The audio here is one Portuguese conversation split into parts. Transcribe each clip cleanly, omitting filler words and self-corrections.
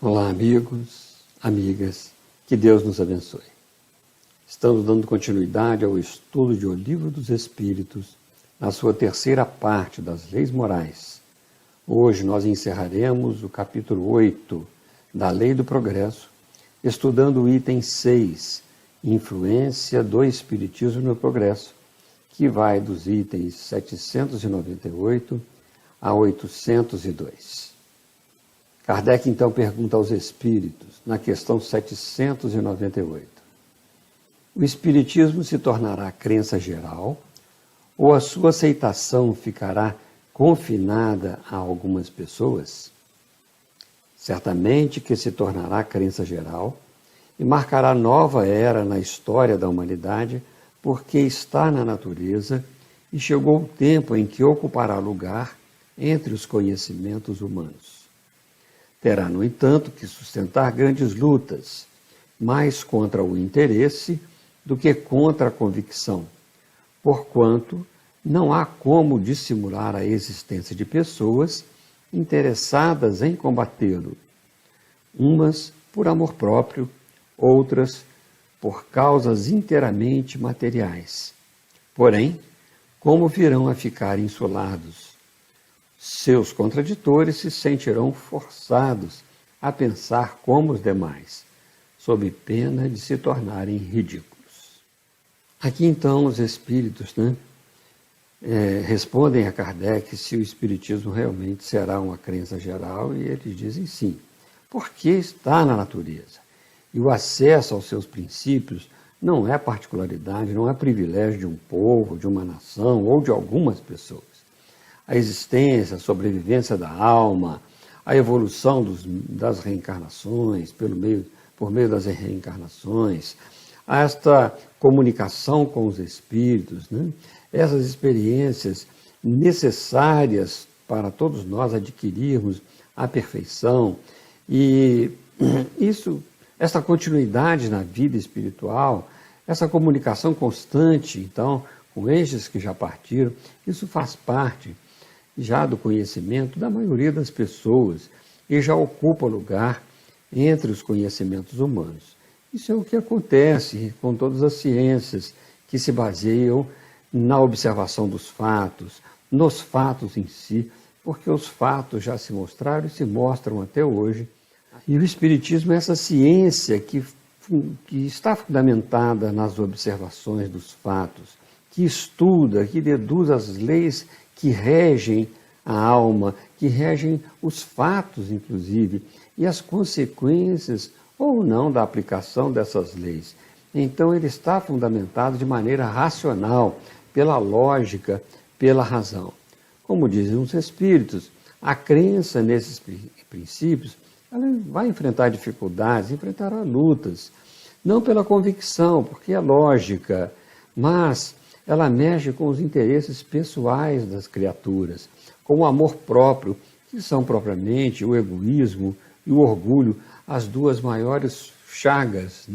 Olá, amigos, amigas, que Deus nos abençoe. Estamos dando continuidade ao estudo de O Livro dos Espíritos, na sua terceira parte das Leis Morais. Hoje nós encerraremos o capítulo 8 da Lei do Progresso, estudando o item 6, Influência do Espiritismo no Progresso, que vai dos itens 798 a 802. Kardec então pergunta aos espíritos, na questão 798, o espiritismo se tornará crença geral ou a sua aceitação ficará confinada a algumas pessoas? Certamente que se tornará crença geral e marcará nova era na história da humanidade, porque está na natureza e chegou o tempo em que ocupará lugar entre os conhecimentos humanos. Terá, no entanto, que sustentar grandes lutas, mais contra o interesse do que contra a convicção, porquanto não há como dissimular a existência de pessoas interessadas em combatê-lo, umas por amor próprio, outras por causas inteiramente materiais. Porém, como virão a ficar insulados? Seus contraditores se sentirão forçados a pensar como os demais, sob pena de se tornarem ridículos. Aqui então os espíritos respondem a Kardec se o espiritismo realmente será uma crença geral, e eles dizem sim, porque está na natureza. E o acesso aos seus princípios não é particularidade, não é privilégio de um povo, de uma nação ou de algumas pessoas. A existência, a sobrevivência da alma, a evolução das reencarnações, por meio das reencarnações, esta comunicação com os espíritos, essas experiências necessárias para todos nós adquirirmos a perfeição, e essa continuidade na vida espiritual, essa comunicação constante, então, com estes que já partiram, isso faz parte já do conhecimento da maioria das pessoas e já ocupa lugar entre os conhecimentos humanos. Isso é o que acontece com todas as ciências que se baseiam na observação dos fatos, nos fatos em si, porque os fatos já se mostraram e se mostram até hoje. E o Espiritismo é essa ciência que está fundamentada nas observações dos fatos, que estuda, que deduz as leis que regem a alma, que regem os fatos, inclusive, e as consequências ou não da aplicação dessas leis. Então, ele está fundamentado de maneira racional, pela lógica, pela razão. Como dizem os espíritos, a crença nesses princípios, ela vai enfrentar dificuldades, enfrentará lutas, não pela convicção, porque é lógica, mas ela mexe com os interesses pessoais das criaturas, com o amor próprio, que são propriamente o egoísmo e o orgulho, as duas maiores chagas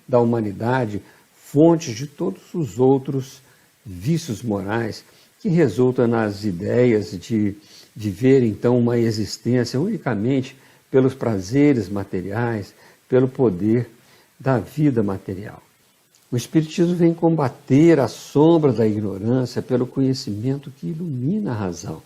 da humanidade, fontes de todos os outros vícios morais, que resultam nas ideias de viver, então, uma existência unicamente pelos prazeres materiais, pelo poder da vida material. O Espiritismo vem combater a sombra da ignorância pelo conhecimento que ilumina a razão,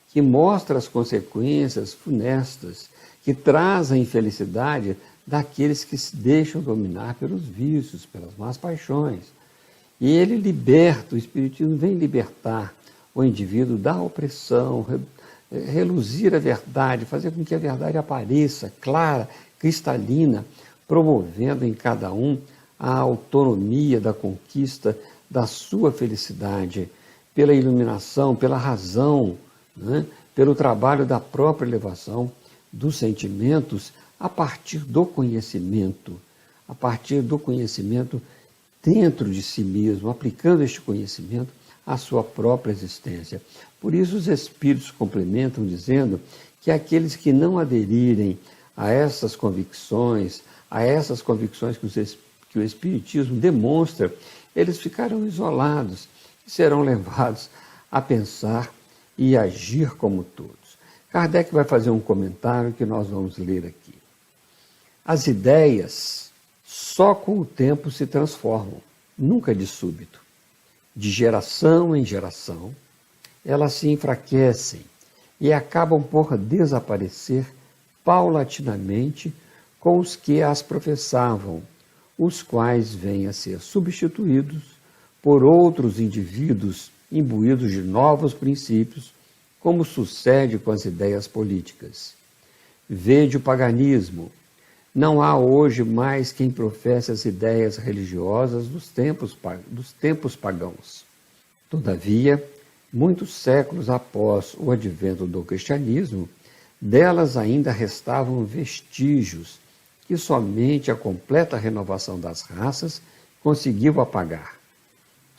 que mostra as consequências funestas, que traz a infelicidade daqueles que se deixam dominar pelos vícios, pelas más paixões. E ele liberta, o Espiritismo vem libertar o indivíduo da opressão, reluzir a verdade, fazer com que a verdade apareça clara, cristalina, promovendo em cada um a autonomia da conquista da sua felicidade, pela iluminação, pela razão, pelo trabalho da própria elevação dos sentimentos a partir do conhecimento dentro de si mesmo, aplicando este conhecimento à sua própria existência. Por isso os espíritos complementam dizendo que aqueles que não aderirem a essas convicções que o Espiritismo demonstra, eles ficarão isolados e serão levados a pensar e agir como todos. Kardec vai fazer um comentário que nós vamos ler aqui. As ideias só com o tempo se transformam, nunca de súbito. De geração em geração, elas se enfraquecem e acabam por desaparecer paulatinamente com os que as professavam, os quais vêm a ser substituídos por outros indivíduos imbuídos de novos princípios, como sucede com as ideias políticas. Vede o paganismo. Não há hoje mais quem professe as ideias religiosas dos tempos pagãos. Todavia, muitos séculos após o advento do cristianismo, delas ainda restavam vestígios que somente a completa renovação das raças conseguiu apagar.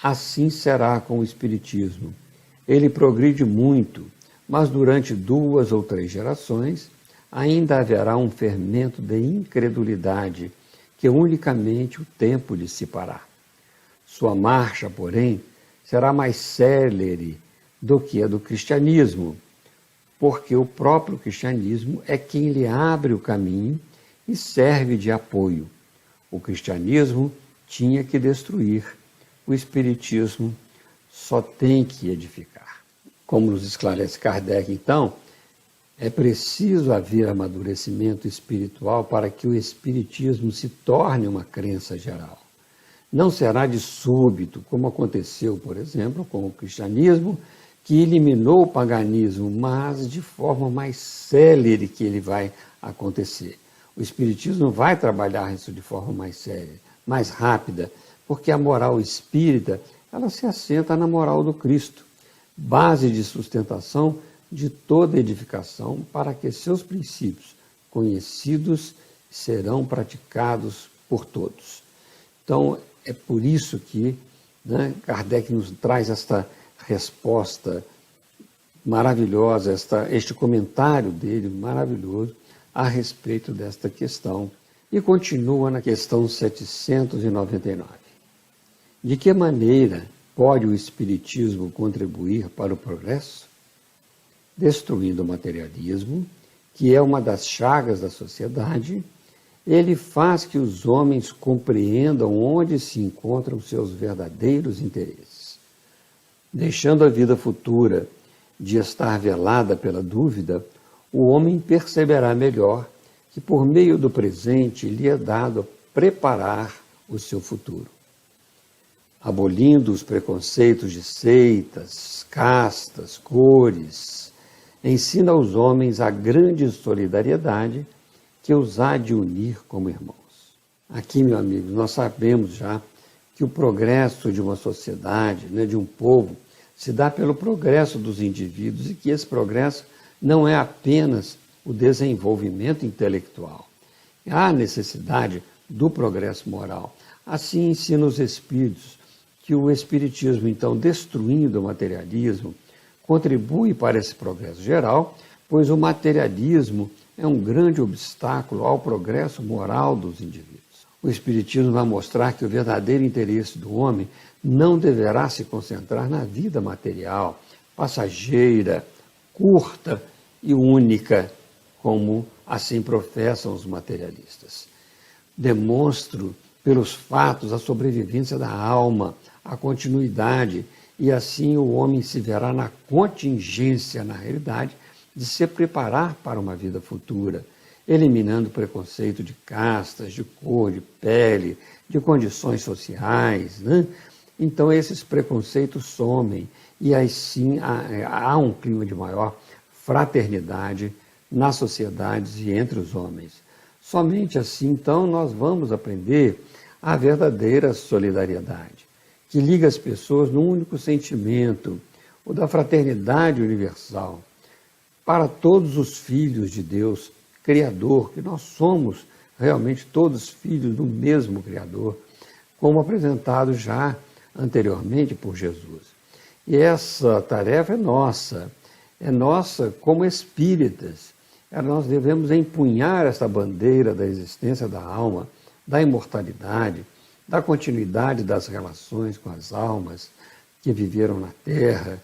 Assim será com o Espiritismo. Ele progride muito, mas durante 2 ou 3 gerações ainda haverá um fermento de incredulidade que unicamente o tempo dissipará. Sua marcha, porém, será mais célere do que a do cristianismo, porque o próprio cristianismo é quem lhe abre o caminho e serve de apoio. O cristianismo tinha que destruir, o espiritismo só tem que edificar. Como nos esclarece Kardec, então, é preciso haver amadurecimento espiritual para que o espiritismo se torne uma crença geral. Não será de súbito, como aconteceu, por exemplo, com o cristianismo, que eliminou o paganismo, mas de forma mais célere que ele vai acontecer. O espiritismo vai trabalhar isso de forma mais séria, mais rápida, porque a moral espírita, ela se assenta na moral do Cristo, base de sustentação de toda edificação, para que seus princípios conhecidos serão praticados por todos. Então, é por isso que Kardec nos traz esta resposta maravilhosa, este comentário dele maravilhoso a respeito desta questão. E continua na questão 799. De que maneira pode o Espiritismo contribuir para o progresso? Destruindo o materialismo, que é uma das chagas da sociedade, ele faz que os homens compreendam onde se encontram seus verdadeiros interesses. Deixando a vida futura de estar velada pela dúvida, o homem perceberá melhor que por meio do presente lhe é dado preparar o seu futuro. Abolindo os preconceitos de seitas, castas, cores, ensina aos homens a grande solidariedade que os há de unir como irmãos. Aqui, meu amigo, nós sabemos já que o progresso de uma sociedade, de um povo, se dá pelo progresso dos indivíduos e que esse progresso não é apenas o desenvolvimento intelectual. Há necessidade do progresso moral. Assim ensina os espíritos que o espiritismo, então, destruindo o materialismo, contribui para esse progresso geral, pois o materialismo é um grande obstáculo ao progresso moral dos indivíduos. O espiritismo vai mostrar que o verdadeiro interesse do homem não deverá se concentrar na vida material, passageira, curta e única, como assim professam os materialistas. Demonstro pelos fatos a sobrevivência da alma, a continuidade, e assim o homem se verá na contingência, na realidade, de se preparar para uma vida futura, eliminando o preconceito de castas, de cor, de pele, de condições sociais. Então esses preconceitos somem e assim há um clima de maior fraternidade nas sociedades e entre os homens. Somente assim, então, nós vamos aprender a verdadeira solidariedade, que liga as pessoas num único sentimento, o da fraternidade universal, para todos os filhos de Deus, Criador, que nós somos realmente todos filhos do mesmo Criador, como apresentado já anteriormente por Jesus. E essa tarefa é nossa como espíritas. Nós devemos empunhar essa bandeira da existência da alma, da imortalidade, da continuidade das relações com as almas que viveram na Terra,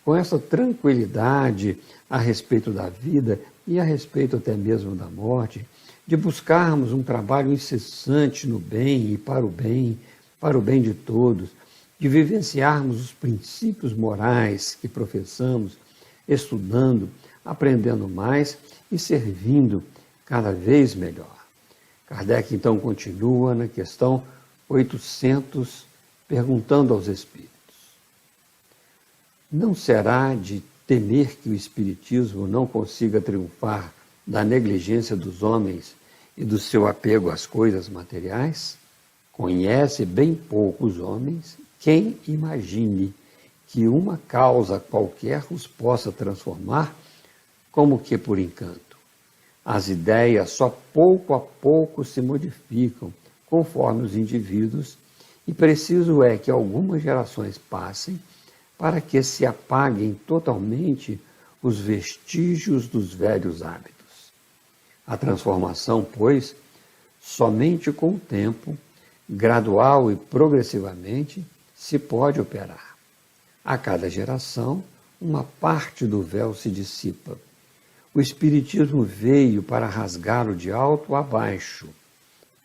com essa tranquilidade a respeito da vida e a respeito até mesmo da morte, de buscarmos um trabalho incessante no bem e para o bem de todos, de vivenciarmos os princípios morais que professamos, estudando, aprendendo mais e servindo cada vez melhor. Kardec então continua na questão 800, perguntando aos espíritos: não será de temer que o espiritismo não consiga triunfar da negligência dos homens e do seu apego às coisas materiais? Conhece bem pouco os homens quem imagine que uma causa qualquer os possa transformar, como que por encanto. As ideias só pouco a pouco se modificam conforme os indivíduos, e preciso é que algumas gerações passem para que se apaguem totalmente os vestígios dos velhos hábitos. A transformação, pois, somente com o tempo, gradual e progressivamente, se pode operar. A cada geração, uma parte do véu se dissipa. O Espiritismo veio para rasgá-lo de alto a baixo,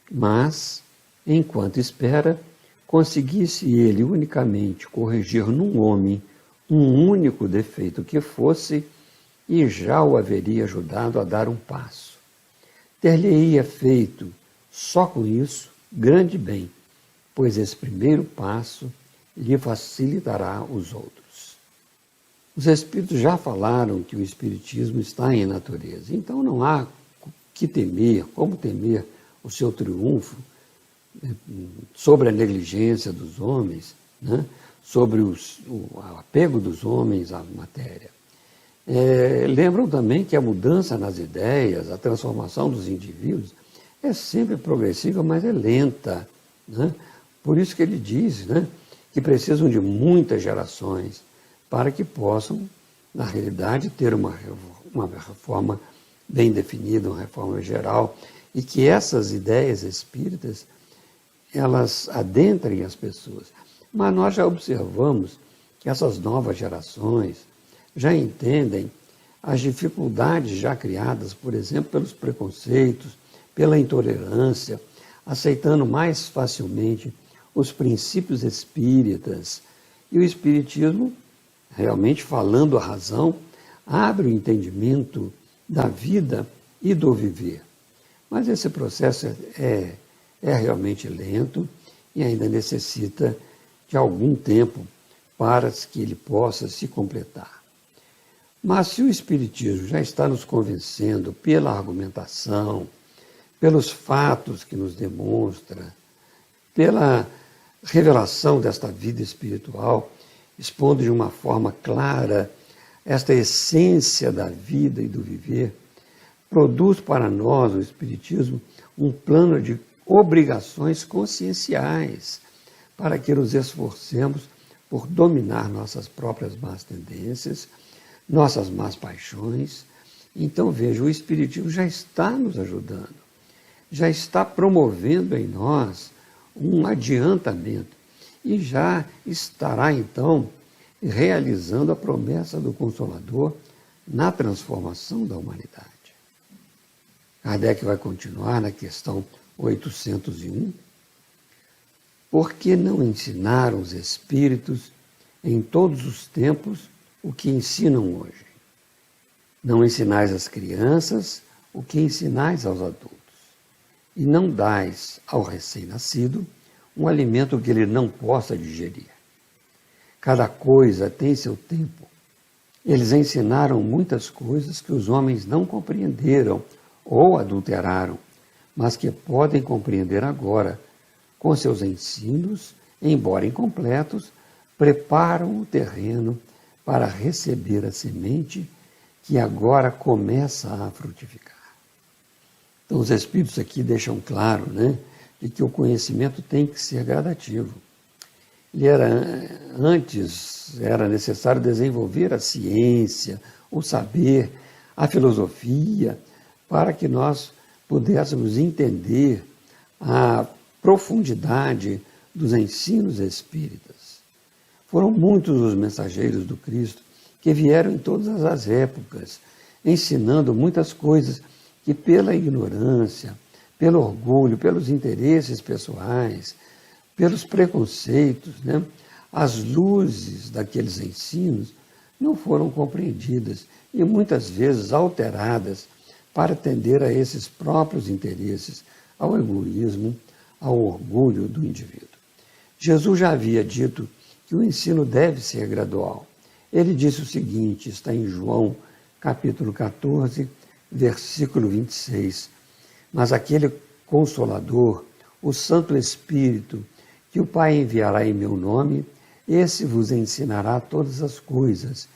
mas, enquanto espera, conseguisse ele unicamente corrigir num homem um único defeito que fosse, e já o haveria ajudado a dar um passo. Ter-lhe-ia feito, só com isso, grande bem, pois esse primeiro passo lhe facilitará os outros. Os espíritos já falaram que o espiritismo está em natureza, então não há que temer, como temer o seu triunfo sobre a negligência dos homens, né? Sobre o apego dos homens à matéria. Lembram também que a mudança nas ideias, a transformação dos indivíduos, é sempre progressiva, mas é lenta, né? Por isso que ele diz, né, que precisam de muitas gerações para que possam, na realidade, ter uma reforma bem definida, uma reforma geral, e que essas ideias espíritas, elas adentrem as pessoas. Mas nós já observamos que essas novas gerações já entendem as dificuldades já criadas, por exemplo, pelos preconceitos, pela intolerância, aceitando mais facilmente os princípios espíritas. E o espiritismo, realmente falando a razão, abre o entendimento da vida e do viver. Mas esse processo é realmente lento e ainda necessita de algum tempo para que ele possa se completar. Mas se o Espiritismo já está nos convencendo pela argumentação, pelos fatos que nos demonstra, pela revelação desta vida espiritual, expondo de uma forma clara esta essência da vida e do viver, produz para nós, o Espiritismo, um plano de obrigações conscienciais para que nos esforcemos por dominar nossas próprias más tendências, nossas más paixões. Então, veja, o Espiritismo já está nos ajudando, já está promovendo em nós um adiantamento e já estará, então, realizando a promessa do Consolador na transformação da humanidade. Kardec vai continuar na questão 801. Por que não ensinaram os espíritos em todos os tempos o que ensinam hoje? Não ensinais às crianças o que ensinais aos adultos, e não dais ao recém-nascido um alimento que ele não possa digerir. Cada coisa tem seu tempo. Eles ensinaram muitas coisas que os homens não compreenderam ou adulteraram, mas que podem compreender agora. Com seus ensinos, embora incompletos, preparam o terreno para receber a semente que agora começa a frutificar. Então, os Espíritos aqui deixam claro, né, de que o conhecimento tem que ser gradativo. Antes era necessário desenvolver a ciência, o saber, a filosofia, para que nós pudéssemos entender a profundidade dos ensinos espíritas. Foram muitos os mensageiros do Cristo que vieram em todas as épocas, ensinando muitas coisas que pela ignorância, pelo orgulho, pelos interesses pessoais, pelos preconceitos, né, as luzes daqueles ensinos não foram compreendidas e muitas vezes alteradas para atender a esses próprios interesses, ao egoísmo, ao orgulho do indivíduo. Jesus já havia dito que o ensino deve ser gradual. Ele disse o seguinte, está em João, capítulo 14, versículo 26. Mas aquele Consolador, o Santo Espírito, que o Pai enviará em meu nome, esse vos ensinará todas as coisas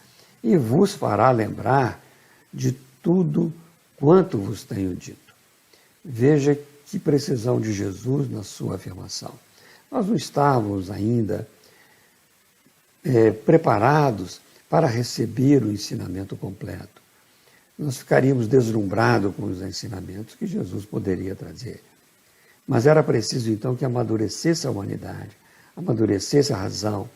e vos fará lembrar de tudo quanto vos tenho dito. Veja que precisão de Jesus na sua afirmação. Nós não estávamos ainda preparados para receber o ensinamento completo. Nós ficaríamos deslumbrados com os ensinamentos que Jesus poderia trazer. Mas era preciso então que amadurecesse a humanidade, amadurecesse a razão,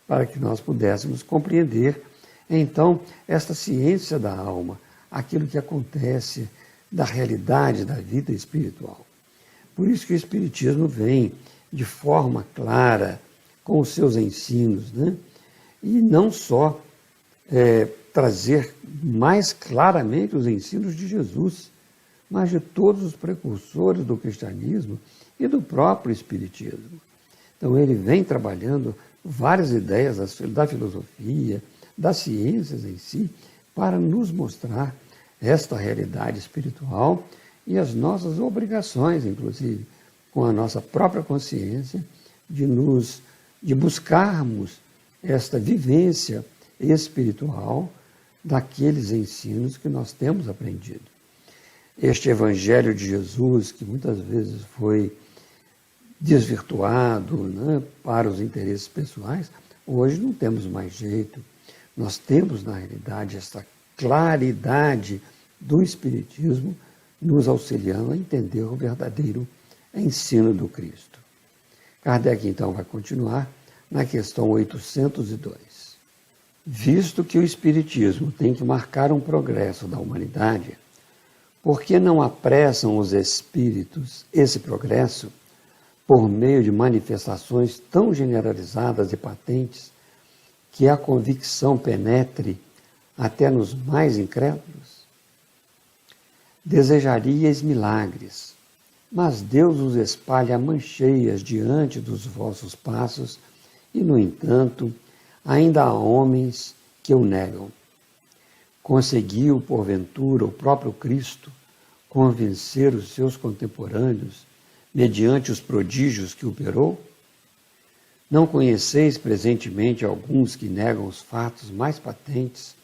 para que nós pudéssemos compreender então esta ciência da alma, aquilo que acontece da realidade da vida espiritual. Por isso que o Espiritismo vem de forma clara com os seus ensinos, né? E não só trazer mais claramente os ensinos de Jesus, mas de todos os precursores do cristianismo e do próprio Espiritismo. Então ele vem trabalhando várias ideias da filosofia, das ciências em si, para nos mostrar esta realidade espiritual e as nossas obrigações, inclusive, com a nossa própria consciência, de buscarmos esta vivência espiritual daqueles ensinos que nós temos aprendido. Este Evangelho de Jesus, que muitas vezes foi desvirtuado, né, para os interesses pessoais, hoje não temos mais jeito. Nós temos, na realidade, esta claridade do Espiritismo nos auxiliando a entender o verdadeiro ensino do Cristo. Kardec, então, vai continuar na questão 802. Visto que o Espiritismo tem que marcar um progresso da humanidade, por que não apressam os espíritos esse progresso por meio de manifestações tão generalizadas e patentes que a convicção penetre até nos mais incrédulos? Desejaríeis milagres, mas Deus os espalha mancheias diante dos vossos passos e, no entanto, ainda há homens que o negam. Conseguiu, porventura, o próprio Cristo convencer os seus contemporâneos mediante os prodígios que operou? Não conheceis presentemente alguns que negam os fatos mais patentes,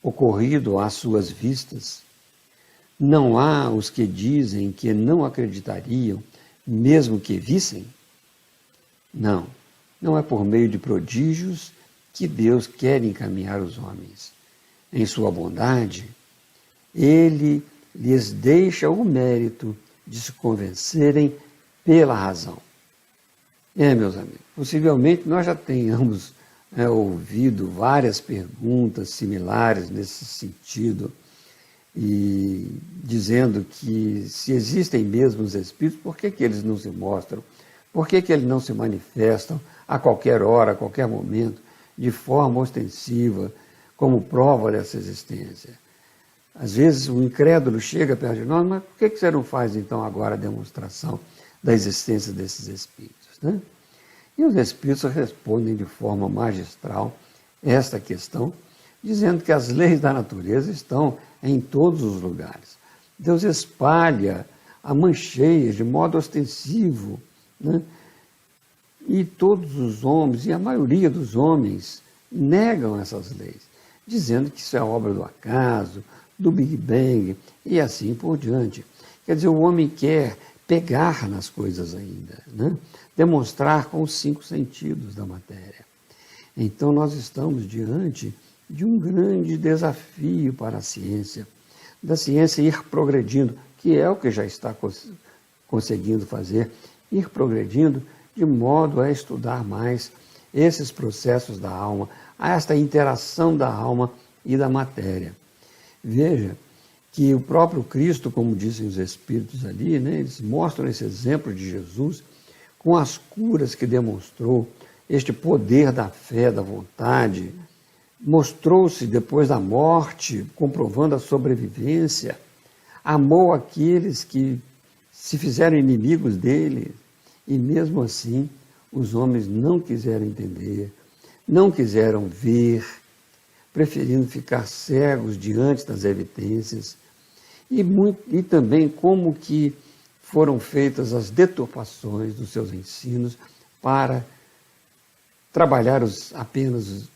ocorrido às suas vistas? Não há os que dizem que não acreditariam, mesmo que vissem? Não, não é por meio de prodígios que Deus quer encaminhar os homens. Em sua bondade, Ele lhes deixa o mérito de se convencerem pela razão. Meus amigos, possivelmente nós já tenhamos ouvido várias perguntas similares nesse sentido, e dizendo que se existem mesmo os espíritos, por que eles não se mostram? Por que eles não se manifestam a qualquer hora, a qualquer momento, de forma ostensiva, como prova dessa existência? Às vezes o incrédulo chega perto de nós, mas por que você não faz então agora a demonstração da existência desses espíritos, né? E os espíritos respondem de forma magistral esta questão, dizendo que as leis da natureza estão em todos os lugares. Deus espalha a mancheias de modo ostensivo, né? E todos os homens, e a maioria dos homens, negam essas leis, dizendo que isso é obra do acaso, do Big Bang e assim por diante. Quer dizer, o homem quer pegar nas coisas ainda, né? Demonstrar com os 5 sentidos da matéria. Então nós estamos diante de um grande desafio para a ciência, da ciência ir progredindo, que é o que já está conseguindo fazer, ir progredindo de modo a estudar mais esses processos da alma, a esta interação da alma e da matéria. Veja que o próprio Cristo, como dizem os Espíritos ali, né, eles mostram esse exemplo de Jesus com as curas que demonstrou, este poder da fé, da vontade, mostrou-se depois da morte, comprovando a sobrevivência, amou aqueles que se fizeram inimigos dele, e mesmo assim os homens não quiseram entender, não quiseram ver, preferindo ficar cegos diante das evidências, e também como que foram feitas as deturpações dos seus ensinos para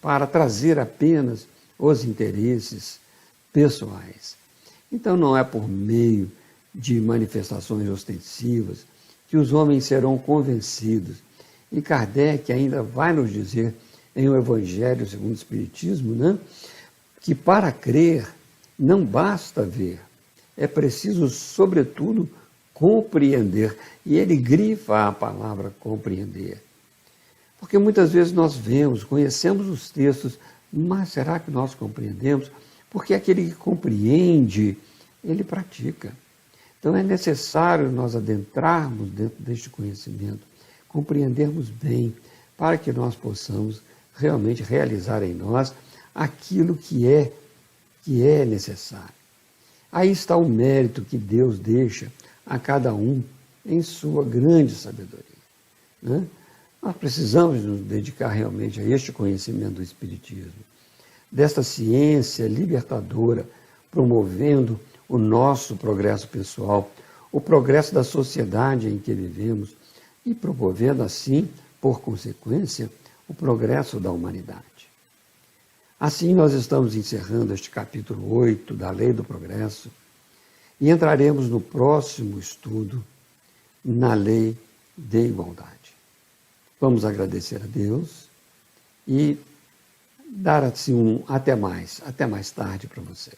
para trazer apenas os interesses pessoais. Então não é por meio de manifestações ostensivas que os homens serão convencidos. E Kardec ainda vai nos dizer em O Evangelho segundo o Espiritismo, né, que para crer não basta ver, é preciso, sobretudo, compreender. E ele grifa a palavra compreender. Porque muitas vezes nós vemos, conhecemos os textos, mas será que nós compreendemos? Porque aquele que compreende, ele pratica. Então é necessário nós adentrarmos dentro deste conhecimento, compreendermos bem, para que nós possamos realmente realizar em nós aquilo que é necessário. Aí está o mérito que Deus deixa a cada um em sua grande sabedoria, né? Nós precisamos nos dedicar realmente a este conhecimento do Espiritismo, desta ciência libertadora, promovendo o nosso progresso pessoal, o progresso da sociedade em que vivemos e promovendo assim, por consequência, o progresso da humanidade. Assim nós estamos encerrando este capítulo 8 da Lei do Progresso e entraremos no próximo estudo na Lei de Igualdade. Vamos agradecer a Deus e dar assim até mais tarde para vocês.